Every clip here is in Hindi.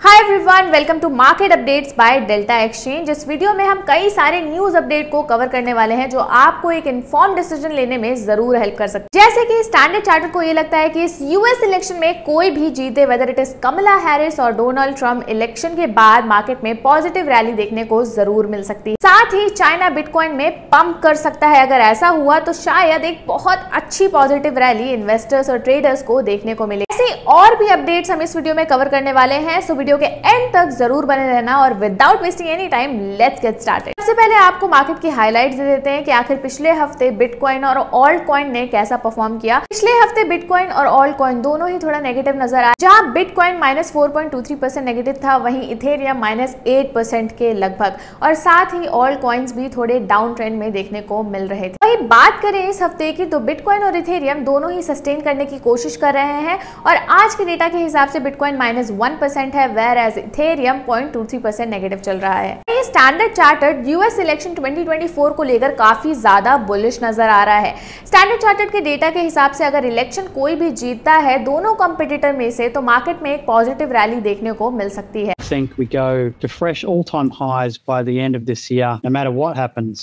Hi everyone, welcome to market updates by Delta Exchange. इस वीडियो में हम कई सारे न्यूज अपडेट को कवर करने वाले हैं जो आपको एक इन्फॉर्म डिसीजन लेने में जरूर हेल्प कर सकते हैं। जैसे कि स्टैंडर्ड चार्टर्ड को ये लगता है कि इस यूएस इलेक्शन में कोई भी जीते, whether it is Kamala Harris और डोनाल्ड ट्रम्प, इलेक्शन के बाद मार्केट में पॉजिटिव रैली देखने को जरूर मिल सकती है। साथ ही चाइना बिटकॉइन में पंप कर सकता है। अगर ऐसा हुआ तो शायद एक बहुत अच्छी पॉजिटिव रैली इन्वेस्टर्स और ट्रेडर्स को देखने को मिले। ऐसे और भी अपडेट्स हम इस वीडियो में कवर करने वाले हैं, सो वीडियो के एंड तक जरूर बने रहना। और without wasting any time let's get started. सबसे पहले आपको मार्केट की हाइलाइट्स दे देते हैं कि आखिर पिछले हफ्ते बिटकॉइन और ऑल्ट कॉइन ने कैसा परफॉर्म किया। पिछले हफ्ते बिटकॉइन और ऑल्ट कॉइन दोनों ही थोड़ा नेगेटिव नजर आया। जहां बिटकॉइन -4.23% नेगेटिव था, वहीं इथेरियम -8% के लगभग, और साथ ही ऑल्ट कॉइन्स भी थोड़े डाउन ट्रेंड में देखने को मिल रहे थे। वहीं बात करें इस हफ्ते की, तो बिटकॉइन और इथेरियम दोनों ही सस्टेन करने की कोशिश कर रहे हैं और आज के डेटा के हिसाब से बिटकॉइन -1% है, वेयर एज इथेरियम 0.23% नेगेटिव चल रहा है। ये स्टैंडर्ड चार्टर्ड यूएस इलेक्शन 2024 को लेकर काफी ज्यादा बुलिश नजर आ रहा है। स्टैंडर्ड चार्टर्ड के डेटा के हिसाब से अगर इलेक्शन कोई भी जीतता है दोनों कंपटीटर में से, तो मार्केट में एक पॉजिटिव रैली देखने को मिल सकती है। I think we go to fresh all-time highs by the end of this year, no matter what happens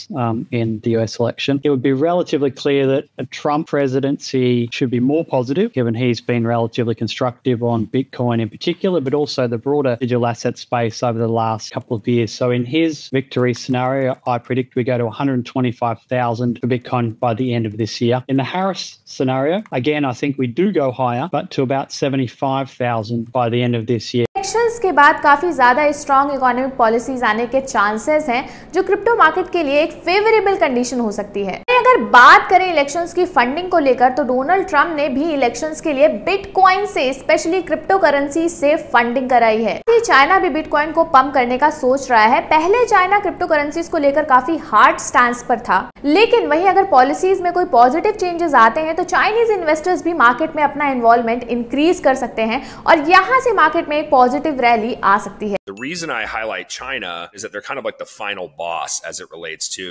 in the US election. It would be relatively clear that a Trump presidency should be more positive, given he's been relatively constructive on Bitcoin in particular, but also the broader digital asset space over the last couple of years. So in his victory scenario, I predict we go to 125,000 for Bitcoin by the end of this year. In the Harris scenario, again, I think we do go higher, but to about 75,000 by the end of this year. Elections के बाद काफी ज्यादा स्ट्रॉन्ग इकोनॉमिक पॉलिसीज आने के चांसेस हैं, जो क्रिप्टो मार्केट के लिए एक फेवरेबल कंडीशन हो सकती है। अगर बात करें इलेक्शंस की फंडिंग को लेकर, तो डोनाल्ड ट्रम्प ने भी इलेक्शंस के लिए बिटकॉइन से, स्पेशली क्रिप्टो करेंसी से फंडिंग कराई है। चाइना भी बिटकॉइन को पंप करने का सोच रहा है। पहले चाइना क्रिप्टो करेंसीज को लेकर काफी हार्ड स्टैंस पर था, लेकिन वहीं अगर पॉलिसीज में कोई पॉजिटिव चेंजेस आते हैं तो चाइनीज इन्वेस्टर्स भी मार्केट में अपना इन्वॉल्वमेंट इंक्रीज कर सकते हैं और यहां से मार्केट में एक पॉजिटिव रैली आ सकती है। The reason I highlight China is that they're kind of like the final boss as it relates to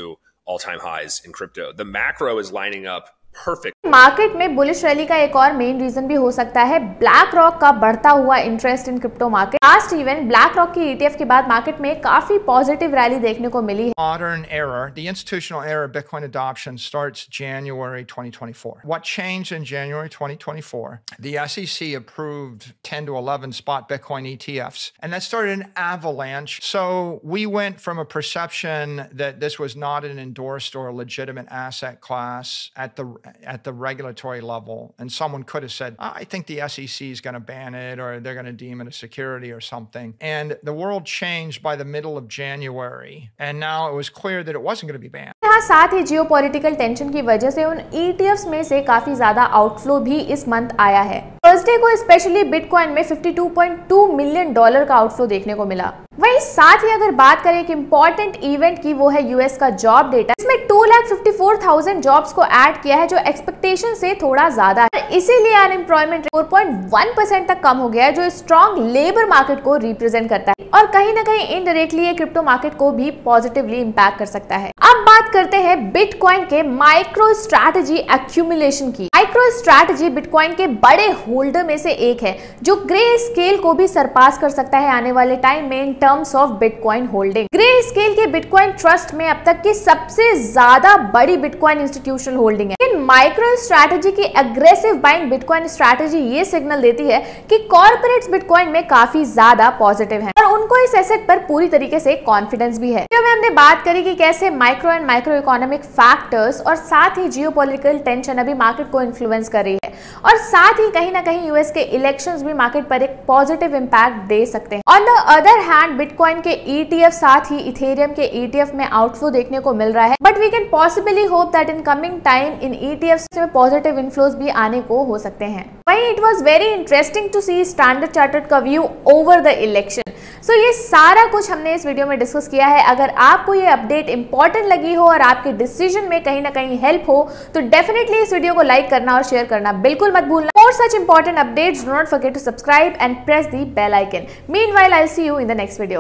all-time highs in crypto. The macro is lining up perfect. Market में बुलिश रैली का एक और मेन रीजन भी हो सकता है ब्लैक रॉक का बढ़ता हुआ interest in crypto market. Last event black rock की ETF के बाद मार्केट में काफी पॉजिटिव रैली देखने को मिली है। Modern era, the institutional era of Bitcoin adoption starts January 2024. What changed in January 2024? The SEC approved 10 to 11 spot Bitcoin ETFs, and that started an avalanche. So we went from a perception that this was not an endorsed or legitimate asset class at the regulatory level, and someone could have said, I think the SEC is going to ban it, or they're going to deem it a security or something. And the world changed by the middle of January, and now it was clear that it wasn't going to be banned. यहाँ साथ ही जियोपॉलिटिकल टेंशन की वजह से उन ETFs में से काफी ज्यादा आउटफ्लो भी इस मंथ आया है। थर्सडे को स्पेशली बिटकॉइन में $52.2 मिलियन का आउटफ्लो देखने को मिला। वहीं साथ ही अगर बात करें एक इंपॉर्टेंट इवेंट की, वो है यूएस का जॉब डेटा। इसमें 2,54,000 जॉब्स को ऐड किया है, जो एक्सपेक्टेशन से थोड़ा ज्यादा है। इसीलिए अनएम्प्लॉयमेंट 4.1% तक कम हो गया है, जो स्ट्रॉन्ग लेबर मार्केट को रिप्रेजेंट करता है और कहीं ना कहीं इनडायरेक्टली ये क्रिप्टो मार्केट को भी पॉजिटिवली इंपैक्ट कर सकता है। अब बात करते हैं बिटकॉइन के माइक्रो स्ट्रैटेजी एक्यूमुलेशन की। माइक्रो स्ट्रैटेजी बिटकॉइन के बड़े होल्डर में से एक है, जो ग्रे स्केल को भी सरपास कर सकता है आने वाले टाइम में in terms of bitcoin holding. Grey scale के बिटकॉइन ट्रस्ट में अब तक की सबसे ज्यादा बड़ी बिटकॉइन इंस्टीट्यूशनल होल्डिंग है। इन माइक्रो स्ट्रैटेजी की एग्रेसिव बाइंग बिटकॉइन स्ट्रैटेजी ये सिग्नल देती है कि कॉर्पोरेट्स बिटकॉइन में काफी ज्यादा पॉजिटिव हैं और उनको इस एसेट पर पूरी तरीके से कॉन्फिडेंस भी है। में हमने बात करी कि कैसे micro and micro economic factors और साथ ही जियोपॉलिटिकल टेंशन अभी मार्केट को इन्फ्लुएंस कर रही है, और साथ ही कहीं ना कहीं यूएस के इलेक्शंस भी मार्केट पर एक पॉजिटिव इंपैक्ट दे सकते हैं। On the other hand bitcoin के ETF, साथ ही इथेरियम के ETF में आउटफ्लो देखने को मिल रहा है, but we can possibly hope that in coming time in ETFs में पॉजिटिव इन्फ्लोज भी आने को हो सकते हैं। वहीं it was very interesting to see Standard Chartered का view over the election. So ये सारा कुछ हमने इस वीडियो में डिस्कस किया है। अगर आपको ये अपडेट इंपॉर्टेंट लगी हो और आपके डिसीजन में कहीं ना कहीं हेल्प हो, तो डेफिनेटली इस वीडियो को लाइक करना और शेयर करना बिल्कुल मत भूलना। For such important updates, do not forget to subscribe and press the bell icon. Meanwhile, I will see you in the next video.